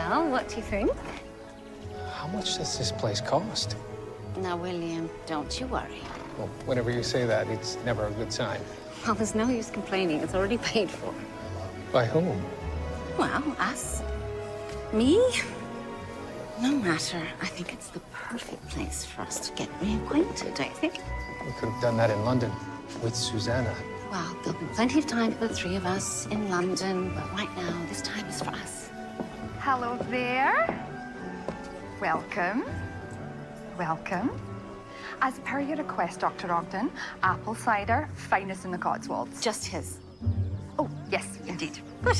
Well, what do you think? How much does this place cost? Now, William, don't you worry. Well, whenever you say that, it's never a good sign. Well, there's no use complaining. It's already paid for. By whom? Well, us. Me? No matter. I think it's the perfect place for us to get reacquainted, don't you think? We could have done that in London with Susanna. Well, there'll be plenty of time for the three of us in London, but right now, this time is for us. Hello there. Welcome. Welcome. As per your request, Dr. Ogden, apple cider, finest in the Cotswolds. Just his. Oh, yes, indeed. Good.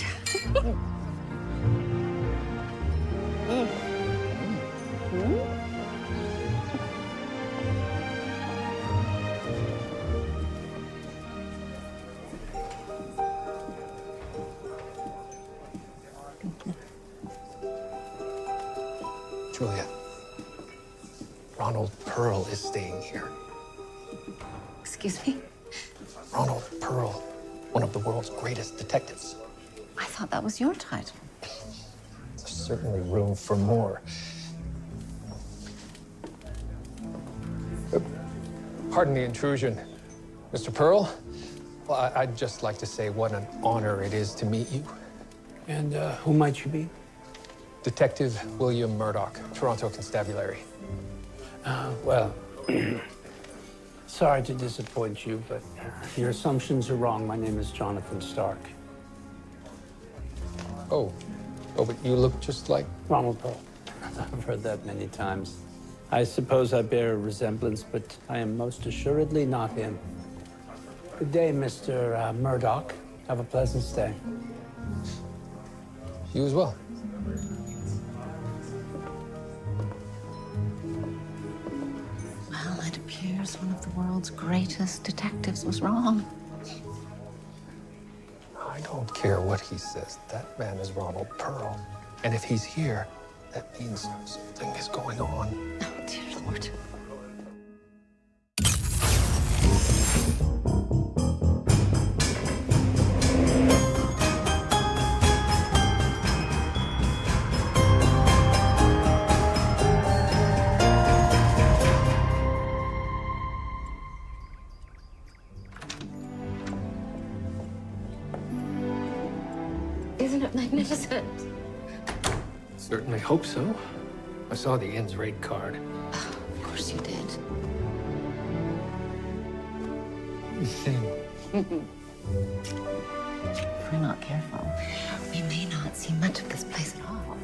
Julia, Ronald Pearl is staying here. Excuse me? Ronald Pearl, one of the world's greatest detectives. I thought that was your title. There's certainly room for more. Pardon the intrusion, Mr. Pearl. Well, I'd just like to say what an honor it is to meet you. And who might you be? Detective William Murdoch, Toronto Constabulary. Well, sorry to disappoint you, but your assumptions are wrong. My name is Jonathan Stark. Oh, but you look just like... Ronald Pearl. I've heard that many times. I suppose I bear a resemblance, but I am most assuredly not him. Good day, Mr. Murdoch. Have a pleasant stay. You as well. Well, it appears one of the world's greatest detectives was wrong. I don't care what he says. That man is Ronald Pearl. And if he's here, that means something is going on. Oh, dear Lord. Isn't it magnificent? Certainly hope so. I saw the inn's rate card. Oh, of course you did. If we're not careful, we may not see much of this place at all.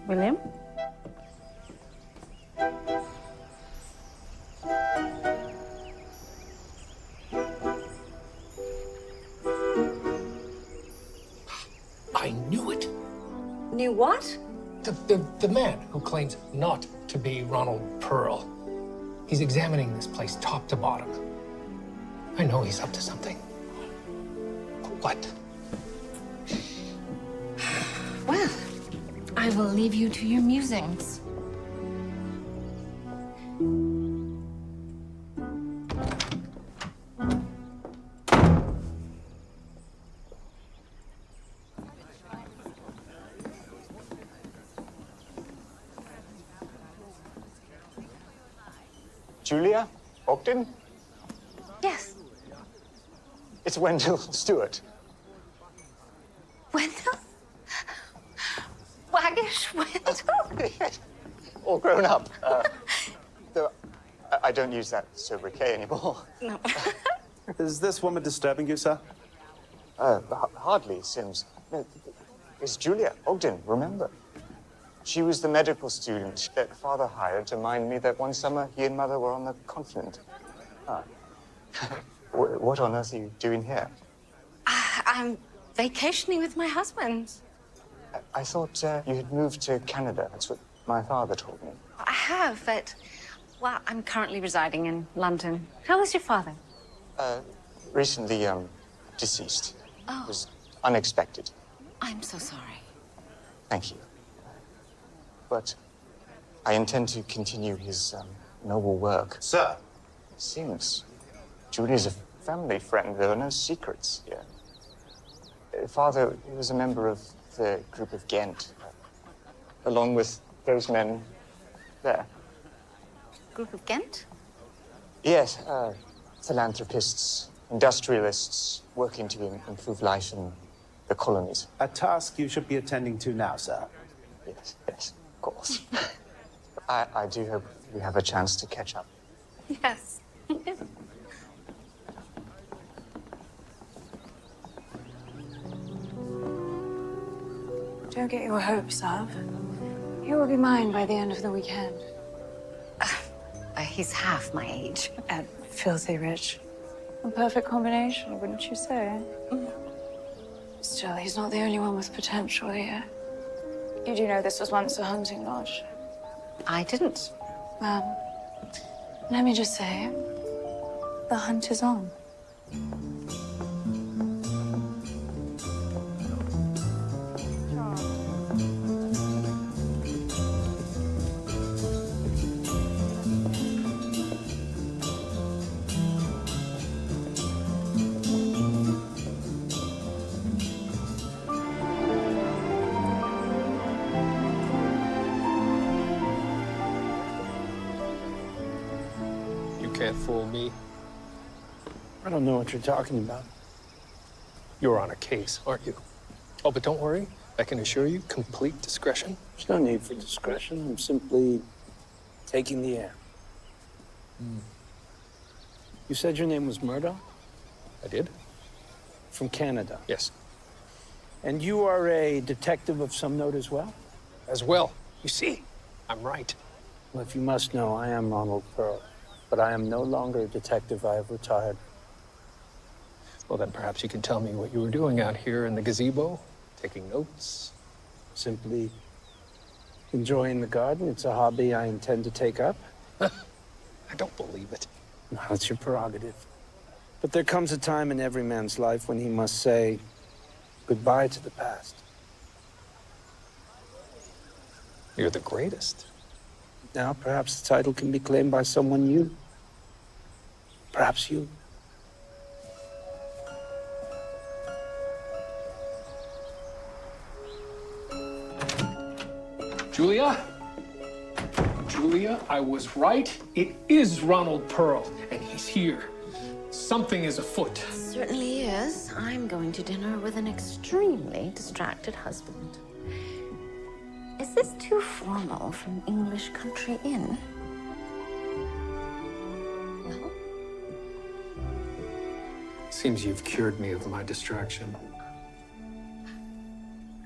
William? I knew it. Knew what? The man who claims not to be Ronald Pearl. He's examining this place top to bottom. I know he's up to something. But what? Well, I will leave you to your musings. Julia? Ogden? Yes. It's Wendell Stewart. Wendell? Waggish Wendell? All grown up. Though I don't use that sobriquet anymore. No. Is this woman disturbing you, sir? Hardly, Sims. No, it's Julia Ogden, remember? She was the medical student that Father hired to mind me that one summer he and Mother were on the continent. Ah. What on earth are you doing here? I'm vacationing with my husband. I thought you had moved to Canada. That's what my father told me. I have, but, well, I'm currently residing in London. How is your father? Recently, deceased. Oh. It was unexpected. I'm so sorry. Thank you. But I intend to continue his noble work. Sir? Seems Julia's a family friend. There are no secrets here. Father was a member of the group of Ghent, along with those men there. Group of Ghent? Yes, philanthropists, industrialists, working to improve life in the colonies. A task you should be attending to now, sir. Yes, yes, of course. I do hope we have a chance to catch up. Yes. Don't get your hopes up. He will be mine by the end of the weekend. He's half my age. And filthy rich. A perfect combination, wouldn't you say? Still, he's not the only one with potential here. You do know this was once a hunting lodge. I didn't. Well, let me just say, the hunt is on. Can't fool me. I don't know what you're talking about. You're on a case, aren't you? Oh, but don't worry. I can assure you, complete discretion. There's no need for discretion. I'm simply taking the air. You said your name was Murdoch? I did? From Canada? Yes. And you are a detective of some note as well? As well. You see, I'm right. Well, if you must know, I am Ronald Pearl. But I am no longer a detective. I have retired. Well, then perhaps you can tell me what you were doing out here in the gazebo, taking notes. Simply enjoying the garden. It's a hobby I intend to take up. I don't believe it. No, that's your prerogative. But there comes a time in every man's life when he must say goodbye to the past. You're the greatest. Now, perhaps the title can be claimed by someone new. Perhaps you. Julia? Julia, I was right. It is Ronald Pearl, and he's here. Something is afoot. Certainly is. I'm going to dinner with an extremely distracted husband. Is this too formal for an English country inn? No? Seems you've cured me of my distraction.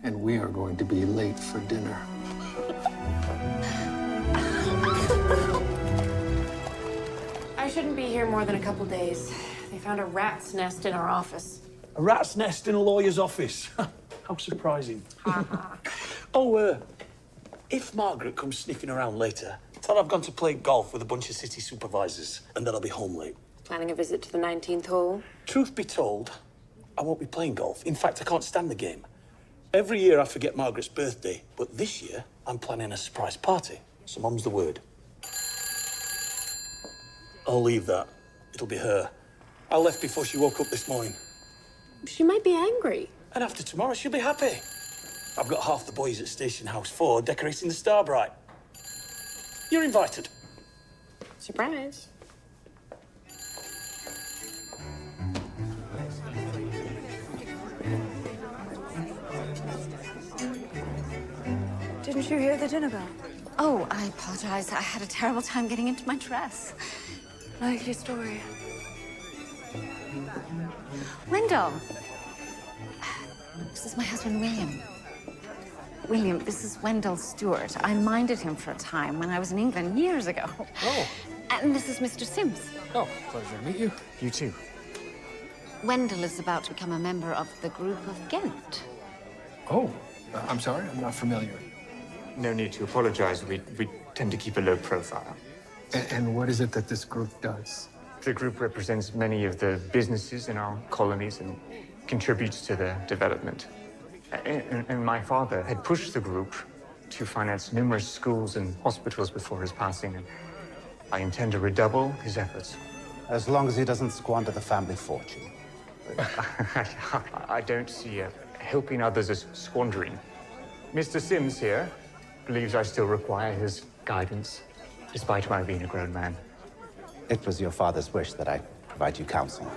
And we are going to be late for dinner. I shouldn't be here more than a couple days. They found a rat's nest in our office. A rat's nest in a lawyer's office. How surprising. If Margaret comes sniffing around later, tell her I've gone to play golf with a bunch of city supervisors and that I'll be home late. Planning a visit to the 19th hole? Truth be told, I won't be playing golf. In fact, I can't stand the game. Every year I forget Margaret's birthday, but this year I'm planning a surprise party. So mum's the word. I'll leave that. It'll be her. I left before she woke up this morning. She might be angry. And after tomorrow, she'll be happy. I've got half the boys at Station House 4 decorating the Starbright. You're invited. Surprise. Didn't you hear the dinner bell? Oh, I apologize. I had a terrible time getting into my dress. Likely story. Wendell. This is my husband, William. William, this is Wendell Stewart. I minded him for a time when I was in England years ago. Oh. And this is Mr. Sims. Oh, pleasure to meet you. You too. Wendell is about to become a member of the group of Ghent. Oh, I'm sorry, I'm not familiar. No need to apologize. We tend to keep a low profile. And what is it that this group does? The group represents many of the businesses in our colonies and contributes to their development. And my father had pushed the group to finance numerous schools and hospitals before his passing, and I intend to redouble his efforts. As long as he doesn't squander the family fortune. I don't see helping others as squandering. Mr. Sims here believes I still require his guidance, despite my being a grown man. It was your father's wish that I provide you counsel.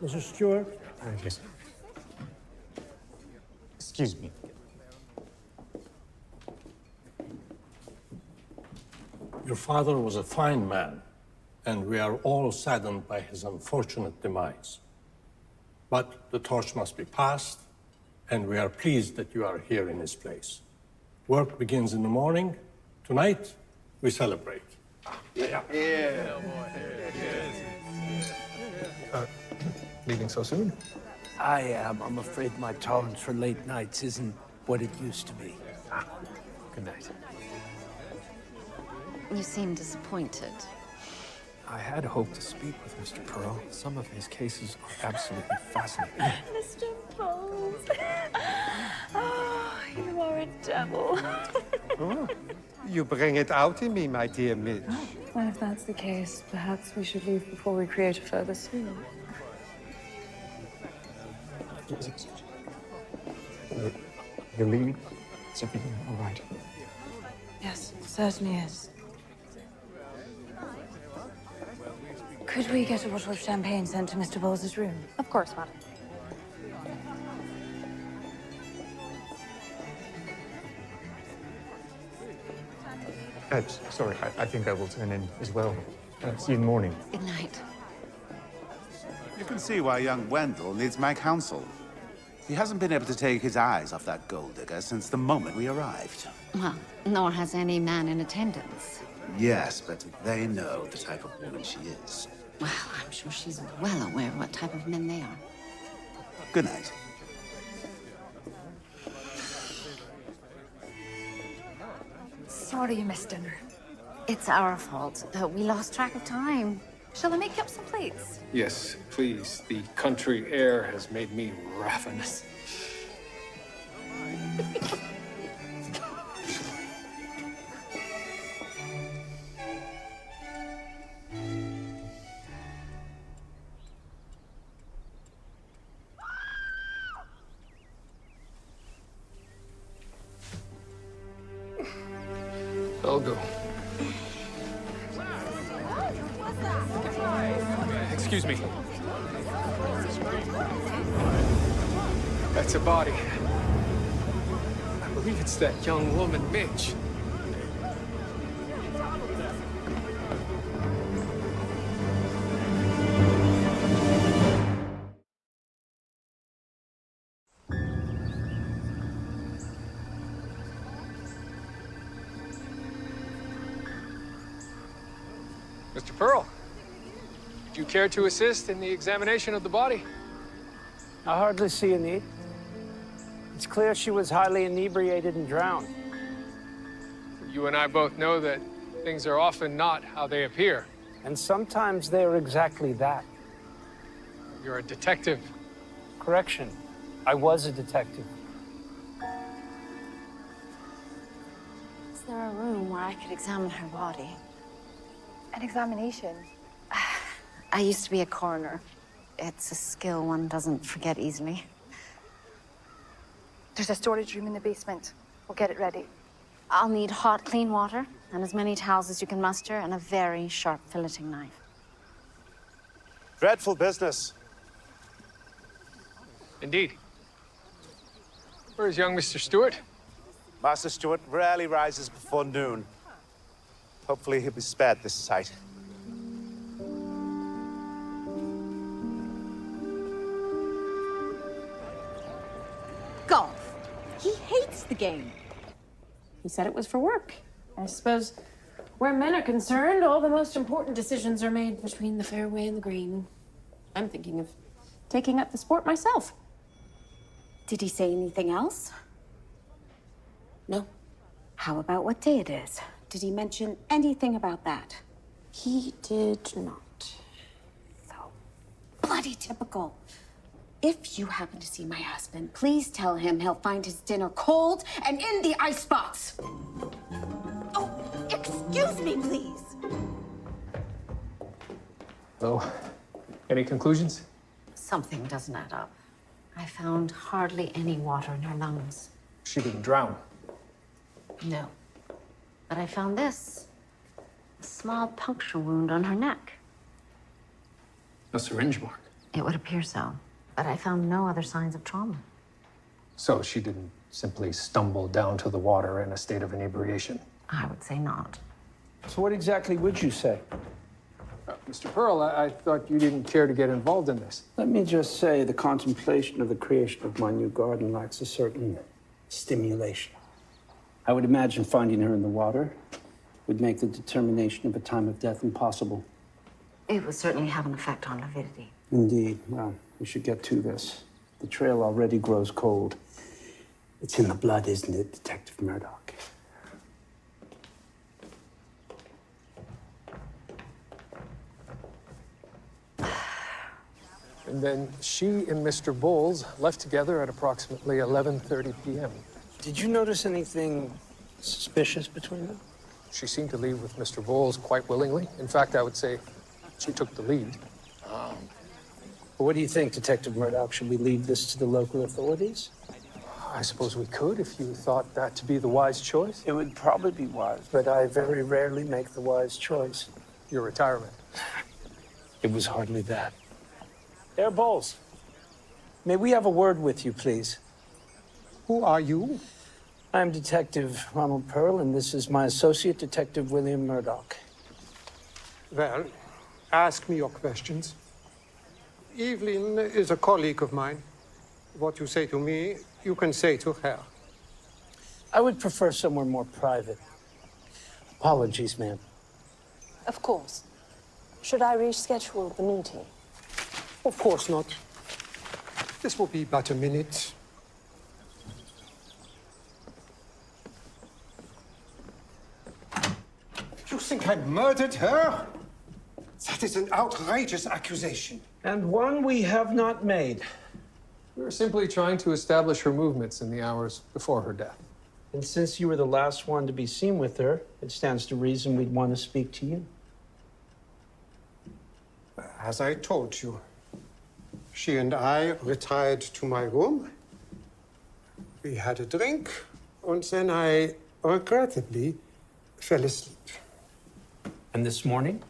Mr. Stewart? Yes. Excuse me. Your father was a fine man, and we are all saddened by his unfortunate demise. But the torch must be passed, and we are pleased that you are here in his place. Work begins in the morning. Tonight, we celebrate. Leaving so soon? I am. I'm afraid my tolerance for late nights isn't what it used to be. Good night. You seem disappointed. I had hoped to speak with Mr. Pearl. Some of his cases are absolutely fascinating. Mr. Bowles. Oh, you are a devil. Oh, you bring it out in me, my dear Mitch. Well, if that's the case, perhaps we should leave before we create a further scene. You're leaving? Is everything all right? Yes, it certainly is. Could we get a bottle of champagne sent to Mr. Bowles' room? Of course, madam. Sorry, I think I will turn in as well. See you in the morning. Good night. You can see why young Wendell needs my counsel. He hasn't been able to take his eyes off that gold digger since the moment we arrived. Well, nor has any man in attendance. Yes, but they know the type of woman she is. Well, I'm sure she's well aware what type of men they are. Good night. Sorry you missed dinner. It's our fault. We lost track of time. Shall I make you up some plates? Yes, please. The country air has made me ravenous. I'll go. Excuse me. That's a body. I believe it's that young woman, Mitch. Mr. Pearl, would you care to assist in the examination of the body? I hardly see a need. It's clear she was highly inebriated and drowned. You and I both know that things are often not how they appear. And sometimes they're exactly that. You're a detective. Correction. I was a detective. Is there a room where I could examine her body? An examination? I used to be a coroner. It's a skill one doesn't forget easily. There's a storage room in the basement. We'll get it ready. I'll need hot, clean water and as many towels as you can muster and a very sharp filleting knife. Dreadful business. Indeed. Where's young Mr. Stewart? Master Stewart rarely rises before noon. Hopefully he'll be spared this sight. Golf. He hates the game. He said it was for work. I suppose where men are concerned, all the most important decisions are made between the fairway and the green. I'm thinking of taking up the sport myself. Did he say anything else? No. How about what day it is? Did he mention anything about that? He did not. So bloody typical. If you happen to see my husband, please tell him he'll find his dinner cold and in the icebox. Oh, excuse me, please. Hello. Any conclusions? Something doesn't add up. I found hardly any water in her lungs. She didn't drown. No. But I found this. A small puncture wound on her neck. A syringe mark. It would appear so. But I found no other signs of trauma. So she didn't simply stumble down to the water in a state of inebriation? I would say not. So what exactly would you say? Mr. Pearl, I thought you didn't care to get involved in this. Let me just say the contemplation of the creation of my new garden lacks a certain stimulation. I would imagine finding her in the water would make the determination of a time of death impossible. It would certainly have an effect on avidity. Indeed. Well, we should get to this. The trail already grows cold. It's in the blood, isn't it, Detective Murdoch? And then she and Mr. Bowles left together at approximately 11:30 p.m. Did you notice anything suspicious between them? She seemed to leave with Mr. Bowles quite willingly. In fact, I would say she took the lead. Well, what do you think, Detective Murdoch? Should we leave this to the local authorities? I suppose we could if you thought that to be the wise choice. It would probably be wise, but I very rarely make the wise choice. Your retirement. It was hardly that. Herr Bowles, may we have a word with you, please? Who are you? I'm Detective Ronald Pearl, and this is my associate, Detective William Murdoch. Well, ask me your questions. Evelyn is a colleague of mine. What you say to me, you can say to her. I would prefer somewhere more private. Apologies, ma'am. Of course. Should I reschedule the meeting? Of course not. This will be but a minute. You think I murdered her? That is an outrageous accusation. And one we have not made. We were simply trying to establish her movements in the hours before her death. And since you were the last one to be seen with her, it stands to reason we'd want to speak to you. As I told you, she and I retired to my room. We had a drink, and then I regrettably fell asleep. And this morning?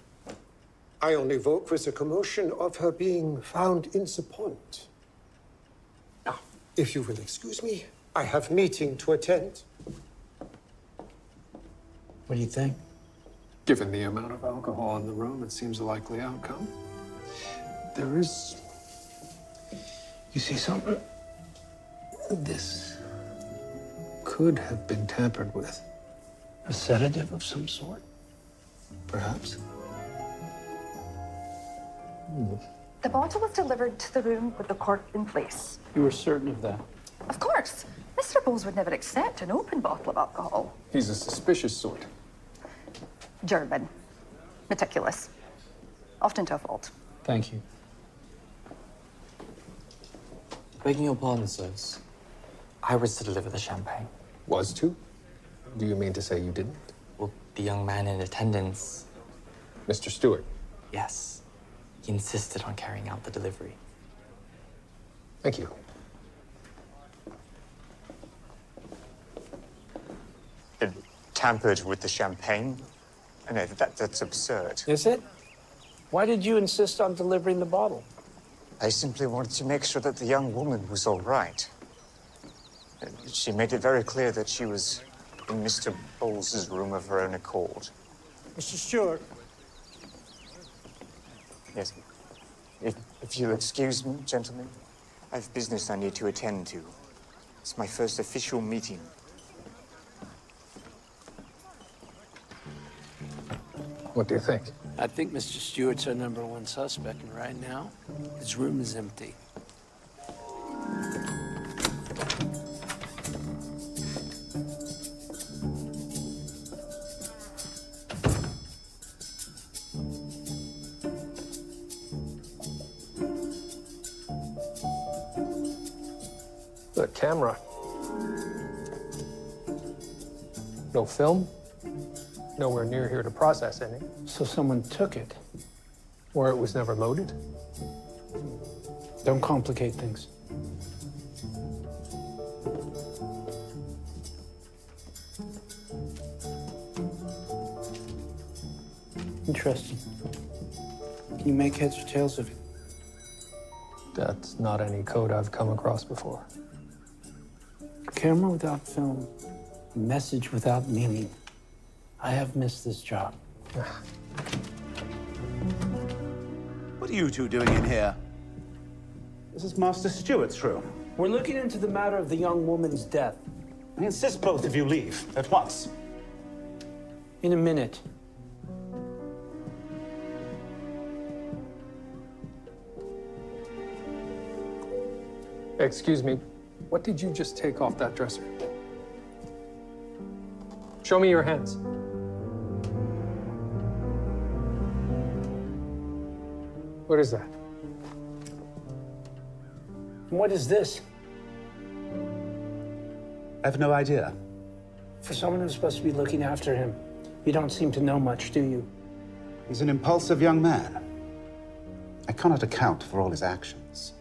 I only woke with the commotion of her being found in the pond. Now, if you will excuse me, I have meeting to attend. What do you think? Given the amount of alcohol in the room, it seems a likely outcome. There is... You see something? This could have been tampered with. A sedative of some sort? Perhaps. The bottle was delivered to the room with the cork in place. You were certain of that? Of course. Mr. Bowles would never accept an open bottle of alcohol. He's a suspicious sort. German. Meticulous. Often to a fault. Thank you. Begging your pardon, sirs. I was to deliver the champagne. Was to? Do you mean to say you didn't? Well, the young man in attendance... Mr. Stewart? Yes. He insisted on carrying out the delivery. Thank you. It tampered with the champagne? No, that's absurd. Is it? Why did you insist on delivering the bottle? I simply wanted to make sure that the young woman was all right. She made it very clear that she was in Mr. Bowles's room of her own accord. Mr. Stewart. Yes. If you'll excuse me, gentlemen, I have business I need to attend to. It's my first official meeting. What do you think? I think Mr. Stewart's our #1 suspect, and right now, his room is empty. The camera. No film. Nowhere near here to process any. So someone took it. Or it was never loaded. Don't complicate things. Interesting. Can you make heads or tails of it? That's not any code I've come across before. Camera without film, message without meaning. I have missed this job. What are you two doing in here? This is Master Stewart's room. We're looking into the matter of the young woman's death. I insist both of you leave at once. In a minute. Excuse me, what did you just take off that dresser? Show me your hands. What is that? What is this? I have no idea. For someone who's supposed to be looking after him, you don't seem to know much, do you? He's an impulsive young man. I cannot account for all his actions.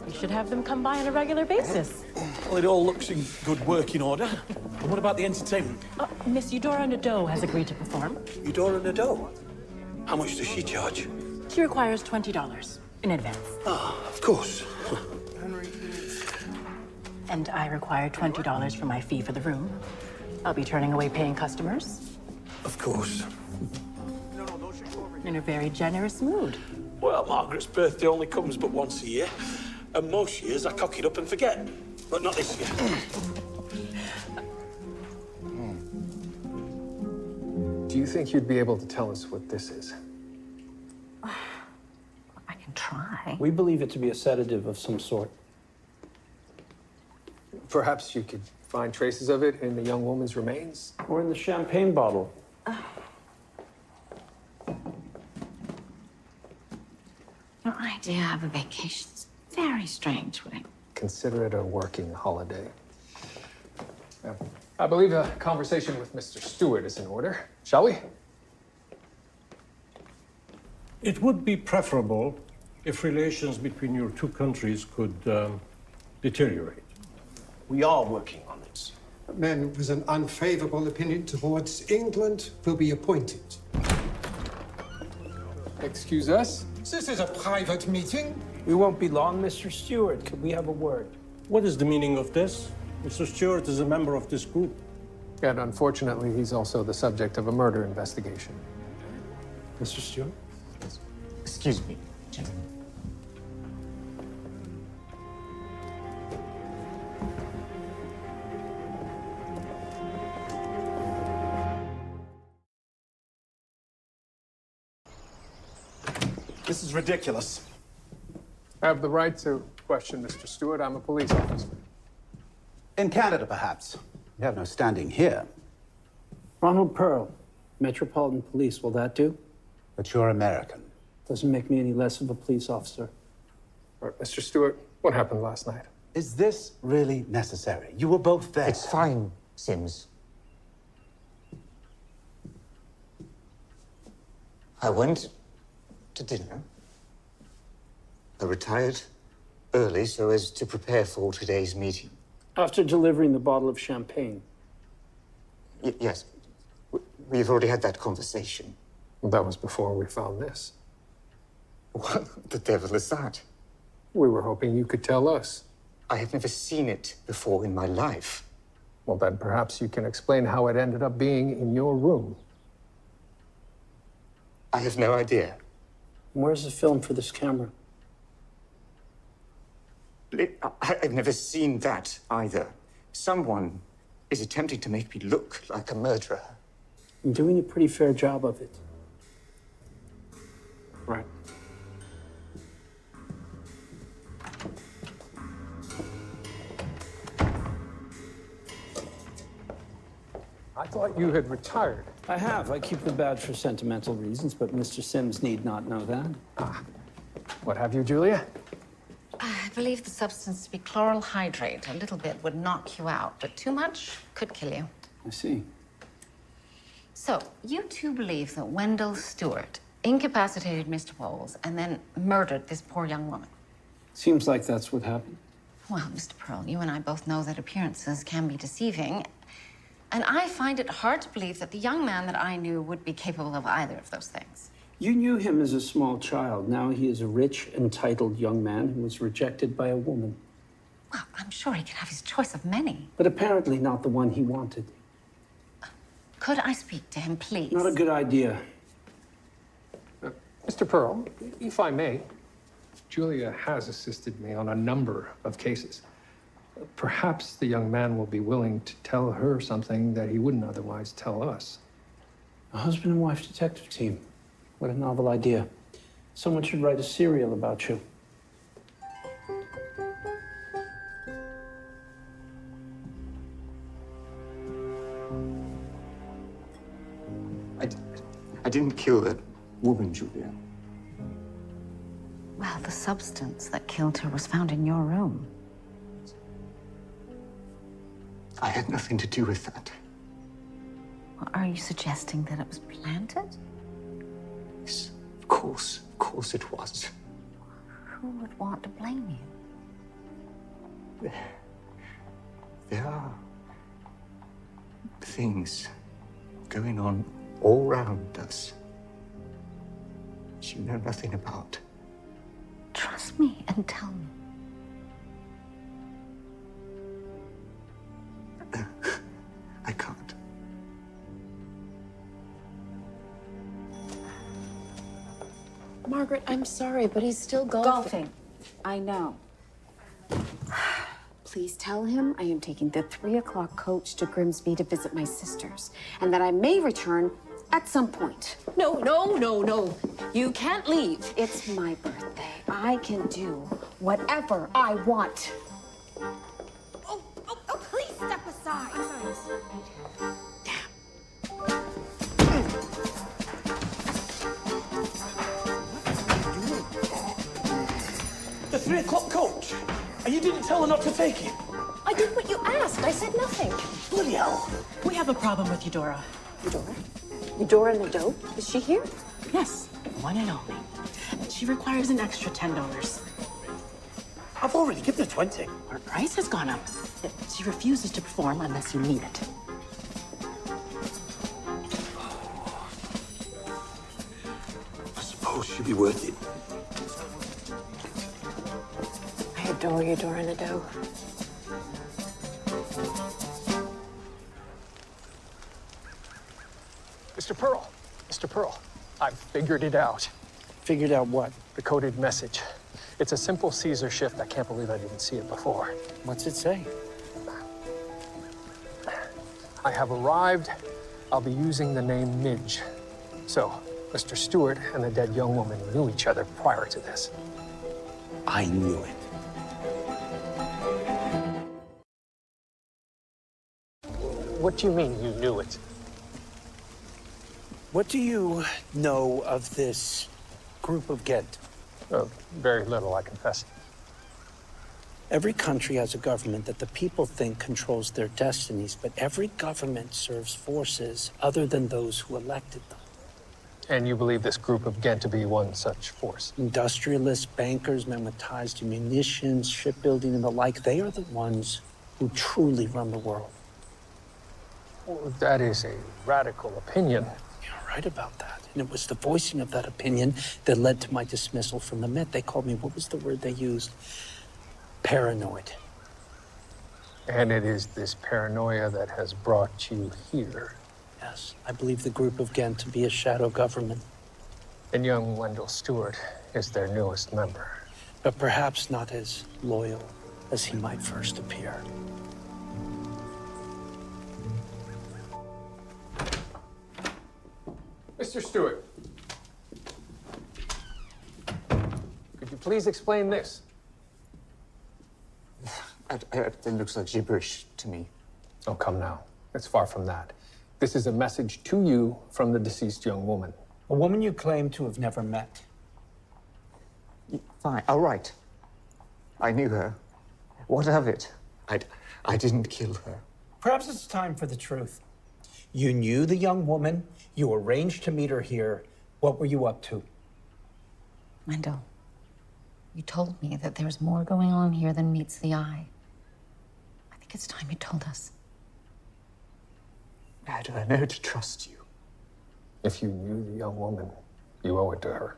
You should have them come by on a regular basis. Well, it all looks in good working order. And what about the entertainment? Miss Eudora Nadeau has agreed to perform. Eudora Nadeau? How much does she charge? She requires $20 in advance. Ah, of course. And I require $20 for my fee for the room. I'll be turning away paying customers. Of course. In a very generous mood. Well, Margaret's birthday only comes but once a year. And most years I cock it up and forget. But not this year. Do you think you'd be able to tell us what this is? I can try. We believe it to be a sedative of some sort. Perhaps you could find traces of it in the young woman's remains? Or in the champagne bottle. Your idea of a vacation's very strange, William. Consider it a working holiday. I believe a conversation with Mr. Stewart is in order. Shall we? It would be preferable if relations between your two countries could deteriorate. We are working on this. A man with an unfavorable opinion towards England will be appointed. Excuse us? This is a private meeting. We won't be long, Mr. Stewart. Could we have a word? What is the meaning of this? Mr. Stewart is a member of this group. And unfortunately, he's also the subject of a murder investigation. Mr. Stewart? Excuse me, gentlemen. This is ridiculous. I have the right to question Mr. Stewart. I'm a police officer. In Canada, perhaps. You have no standing here. Ronald Pearl, Metropolitan Police. Will that do? But you're American. Doesn't make me any less of a police officer. All right, Mr. Stewart, what happened last night? Is this really necessary? You were both there. It's fine, Sims. I went to dinner. I retired early so as to prepare for today's meeting. After delivering the bottle of champagne. Yes. We've already had that conversation. Well, that was before we found this. What the devil is that? We were hoping you could tell us. I have never seen it before in my life. Well, then perhaps you can explain how it ended up being in your room. I have no idea. Where's the film for this camera? I've never seen that either. Someone is attempting to make me look like a murderer. I'm doing a pretty fair job of it. Right. I thought you had retired. I have. I keep the badge for sentimental reasons, but Mr. Sims need not know that. Ah. What have you, Julia? I believe the substance to be chloral hydrate. A little bit would knock you out, but too much could kill you. I see. So, you two believe that Wendell Stewart incapacitated Mr. Bowles and then murdered this poor young woman? Seems like that's what happened. Well, Mr. Pearl, you and I both know that appearances can be deceiving. And I find it hard to believe that the young man that I knew would be capable of either of those things. You knew him as a small child. Now he is a rich, entitled young man who was rejected by a woman. Well, I'm sure he could have his choice of many. But apparently not the one he wanted. Could I speak to him, please? Not a good idea. Mr. Pearl, if I may, Julia has assisted me on a number of cases. Perhaps the young man will be willing to tell her something that he wouldn't otherwise tell us. A husband and wife detective team. What a novel idea. Someone should write a serial about you. I didn't kill that woman, Julia. Well, the substance that killed her was found in your room. I had nothing to do with that. Well, are you suggesting that it was planted? Yes, of course it was. Who would want to blame you? There are things going on all around us that you know nothing about. Trust me and tell me. I can't. Margaret, I'm sorry, but he's still golfing. I know. Please tell him I am taking the 3 o'clock coach to Grimsby to visit my sisters, and that I may return at some point. No. You can't leave. It's my birthday. I can do whatever I want. Oh, please step aside. The 3 o'clock coach? And you didn't tell her not to take it? I did what you asked. I said nothing. Bloody hell. We have a problem with Eudora. Eudora? Eudora Nadeau? Is she here? Yes, one and only. She requires an extra $10. I've already given her 20. Her price has gone up. She refuses to perform unless you need it. I suppose she'll be worth it. I adore Eudora Nadeau. Mr. Pearl, I've figured it out. Figured out what? The coded message. It's a simple Caesar shift. I can't believe I didn't see it before. What's it say? I have arrived. I'll be using the name Midge. So, Mr. Stewart and the dead young woman knew each other prior to this. I knew it. What do you mean you knew it? What do you know of this group of Ghent? Very little, I confess. Every country has a government that the people think controls their destinies, but every government serves forces other than those who elected them. And you believe this group of Ghent to be one such force? Industrialists, bankers, men with ties to munitions, shipbuilding, and the like, they are the ones who truly run the world. Well, that is a radical opinion. You're right about that. And it was the voicing of that opinion that led to my dismissal from the Met. They called me, what was the word they used? Paranoid. And it is this paranoia that has brought you here. Yes, I believe the group of Ghent to be a shadow government. And young Wendell Stewart is their newest member. But perhaps not as loyal as he might first appear. Mr. Stewart, could you please explain this? It looks like gibberish to me. Oh, come now. It's far from that. This is a message to you from the deceased young woman. A woman you claim to have never met. Fine. All right. I knew her. What of it? I didn't kill her. Perhaps it's time for the truth. You knew the young woman, You arranged to meet her here. What were you up to? Wendell, you told me that there's more going on here than meets the eye. I think it's time you told us. How do I know to trust you? If you knew the young woman, you owe it to her.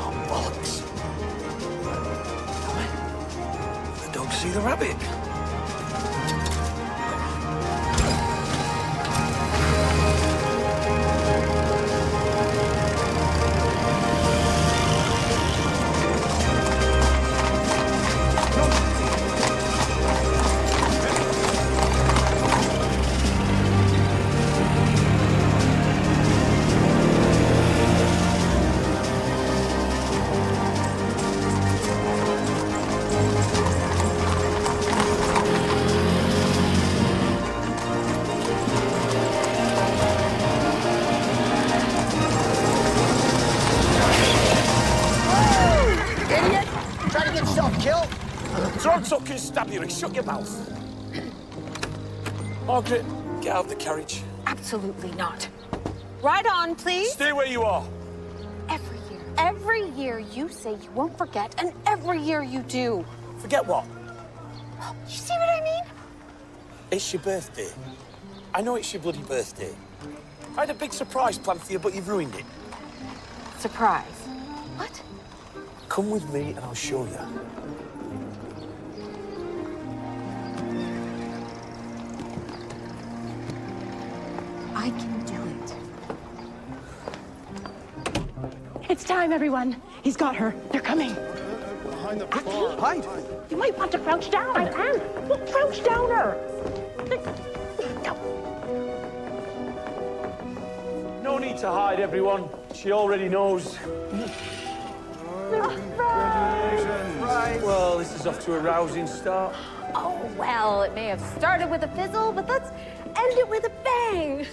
Oh, bollocks. The dog see the rabbit. Can stab you, shut your mouth. Margaret, get out of the carriage. Absolutely not. Right on, please. Stay where you are. Every year you say you won't forget, and every year you do. Forget what? You see what I mean? It's your birthday. I know it's your bloody birthday. I had a big surprise planned for you, but you've ruined it. Surprise? What? Come with me and I'll show you. I can do it. It's time, everyone. He's got her. They're coming. Behind the bar. Hide. You might want to crouch down. I am. Well, crouch down her. No need to hide, everyone. She already knows. Right. Well, this is off to a rousing start. Oh, well, it may have started with a fizzle, but let's end it with a bang.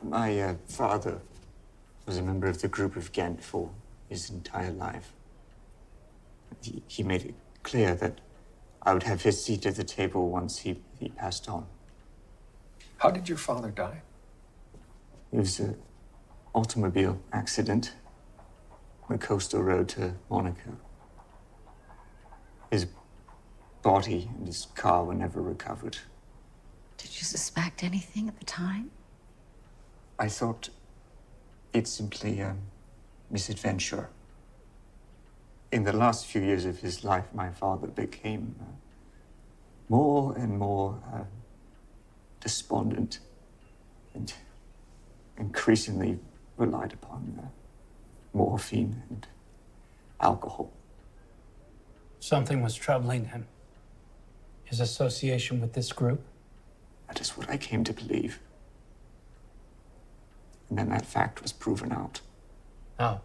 My father was a member of the group of Ghent for his entire life. He made it clear that I would have his seat at the table once he passed on. How did your father die? It was an automobile accident on the coastal road to Monaco. His body and his car were never recovered. Did you suspect anything at the time? I thought it's simply a misadventure. In the last few years of his life, my father became more and more despondent and increasingly relied upon morphine and alcohol. Something was troubling him. His association with this group? That is what I came to believe. And then that fact was proven out. How?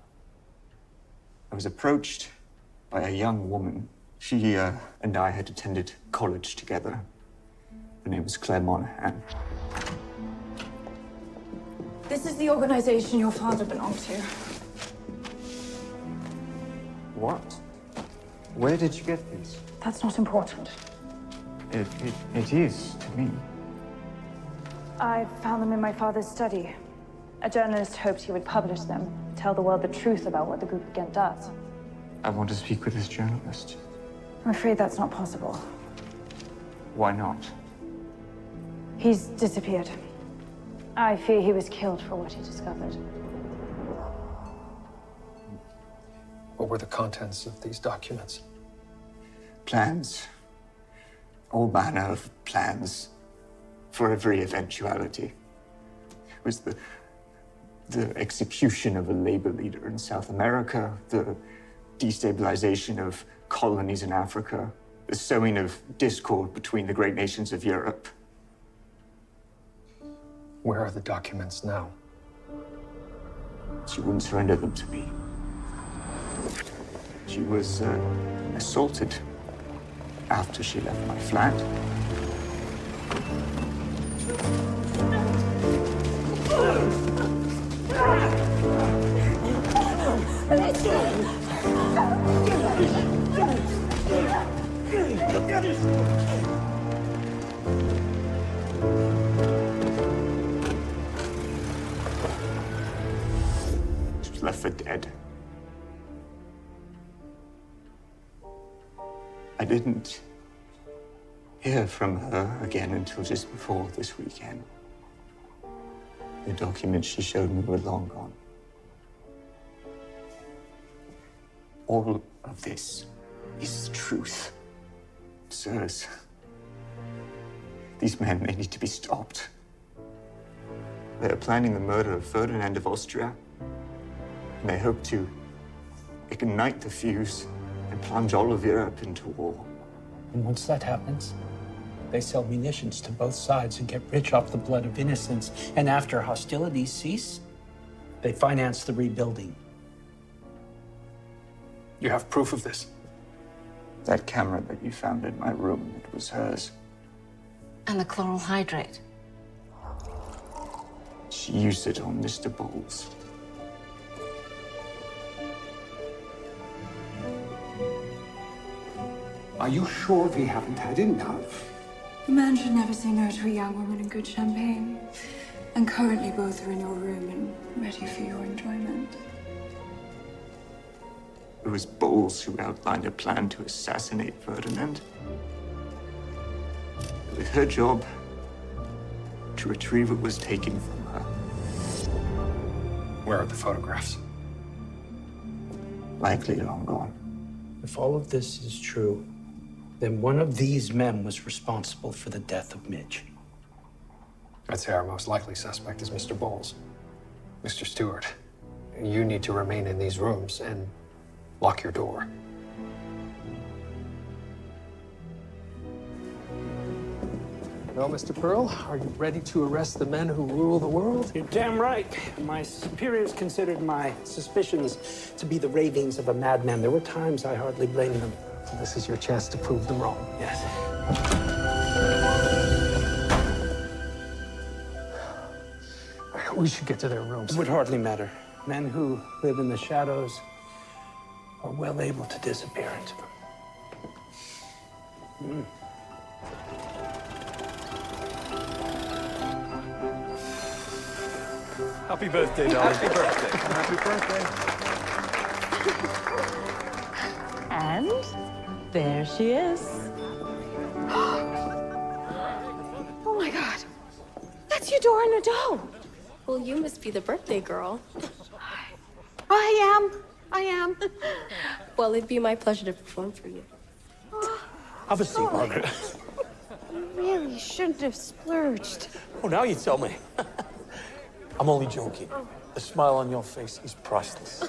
I was approached by a young woman. She and I had attended college together. Her name was Claire Monahan. This is the organization your father belonged to. What? Where did you get this? That's not important. It is to me. I found them in my father's study. A journalist hoped he would publish them, tell the world the truth about what the group again does. I want to speak with this journalist. I'm afraid that's not possible. Why not? He's disappeared. I fear he was killed for what he discovered. What were the contents of these documents? Plans. All manner of plans for every eventuality. It was the execution of a labor leader in South America, the destabilization of colonies in Africa, the sowing of discord between the great nations of Europe. Where are the documents now? She wouldn't surrender them to me. She was assaulted after she left my flat. She was left for dead. I didn't hear from her again until just before this weekend. The documents she showed me were long gone. All of this is truth. Sirs, these men, they need to be stopped. They are planning the murder of Ferdinand of Austria, and they hope to ignite the fuse and plunge all of Europe into war. And once that happens, they sell munitions to both sides and get rich off the blood of innocents. And after hostilities cease, they finance the rebuilding. You have proof of this? That camera that you found in my room, it was hers. And the chloral hydrate. She used it on Mr. Bowles. Are you sure they haven't had enough? A man should never say no to a young woman in good champagne. And currently both are in your room and ready for your enjoyment. It was Bowles who outlined a plan to assassinate Ferdinand. It was her job to retrieve what was taken from her. Where are the photographs? Likely long gone. If all of this is true, then one of these men was responsible for the death of Midge. I'd say our most likely suspect is Mr. Bowles. Mr. Stewart, you need to remain in these rooms and lock your door. Well, Mr. Pearl, are you ready to arrest the men who rule the world? You're damn right. My superiors considered my suspicions to be the ravings of a madman. There were times I hardly blamed them. So this is your chance to prove them wrong. Yes. We should get to their rooms. It would hardly matter. Men who live in the shadows are well able to disappear into them. Happy birthday, darling. Happy birthday. Happy birthday. And there she is. Oh my God. That's Eudora Nadeau. Well, you must be the birthday girl. I am. Well, it'd be my pleasure to perform for you. Have a seat, Margaret. You really shouldn't have splurged. Oh, now you tell me. I'm only joking. The smile on your face is priceless.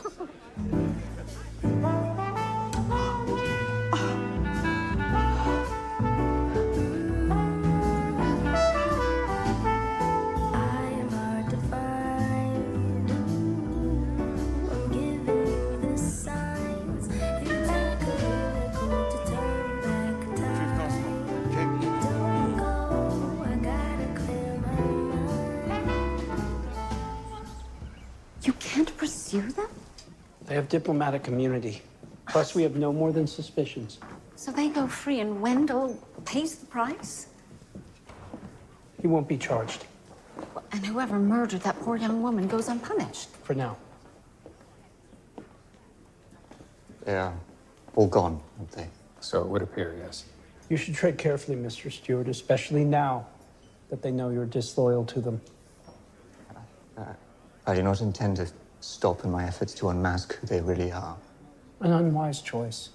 You can't pursue them? They have diplomatic immunity. Plus, we have no more than suspicions. So they go free and Wendell pays the price? He won't be charged. And whoever murdered that poor young woman goes unpunished. For now. They are all gone, aren't they? So it would appear, yes. You should tread carefully, Mr. Stewart, especially now that they know you're disloyal to them. I do not intend to stop in my efforts to unmask who they really are. An unwise choice.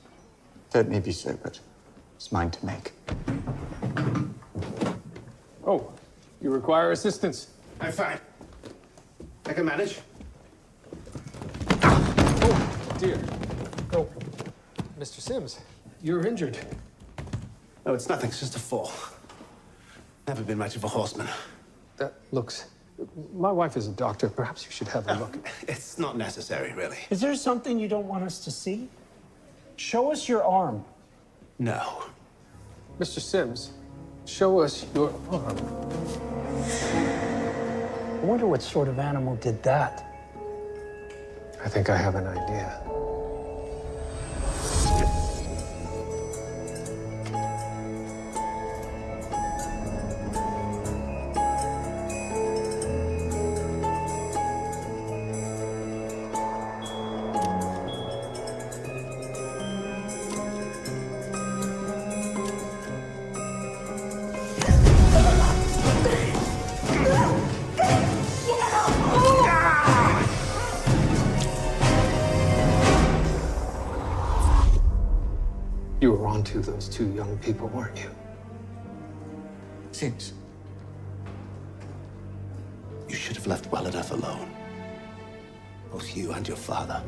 That may be so, but it's mine to make. Oh, you require assistance. I'm fine. I can manage. Oh, dear. Oh, Mr. Sims, you're injured. No, it's nothing. It's just a fall. Never been much of a horseman. That looks... My wife is a doctor. Perhaps you should have a look. It's not necessary, really. Is there something you don't want us to see? Show us your arm. No. Mr. Sims, show us your arm. I wonder what sort of animal did that. I think I have an idea. You were onto those two young people, weren't you? Seems. You should have left well enough alone. Both you and your father.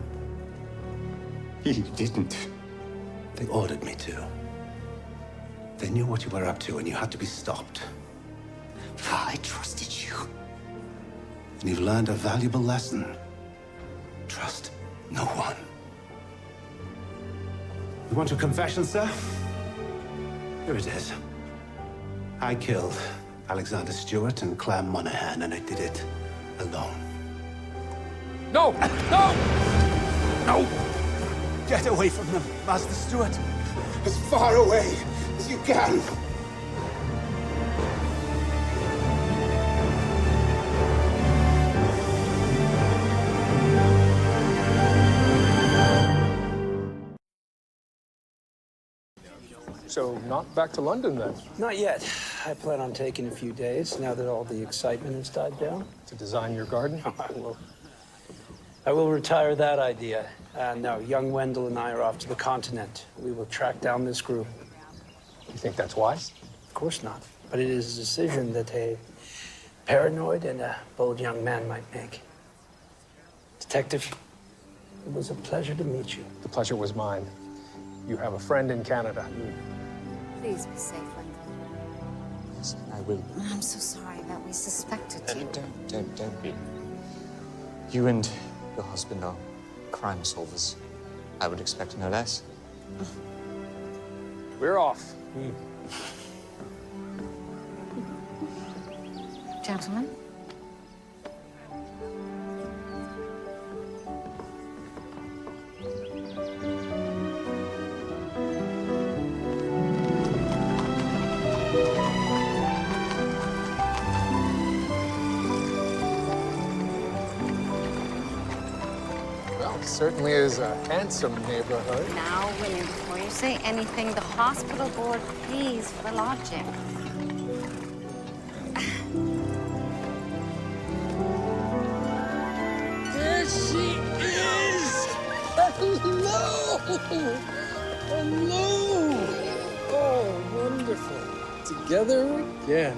You didn't. They ordered me to. They knew what you were up to, and you had to be stopped. I trusted you. And you've learned a valuable lesson. Trust no one. You want your confession, sir? Here it is. I killed Alexander Stewart and Claire Monaghan, and I did it alone. No! No! No! Get away from them, Master Stewart. As far away as you can. So, not back to London, then? Not yet. I plan on taking a few days, now that all the excitement has died down. To design your garden? I will retire that idea. No, young Wendell and I are off to the continent. We will track down this group. You think that's wise? Of course not. But it is a decision that a paranoid and a bold young man might make. Detective, it was a pleasure to meet you. The pleasure was mine. You have a friend in Canada. Please be safe, Wendell. Yes, I will. I'm so sorry that we suspected you. Don't be. You and your husband are crime solvers. I would expect no less. We're off. Gentlemen? Certainly is a handsome neighborhood. Now, William, before you say anything, the hospital board pays for the lodging. There she is! Hello! Hello! Oh, wonderful. Together again.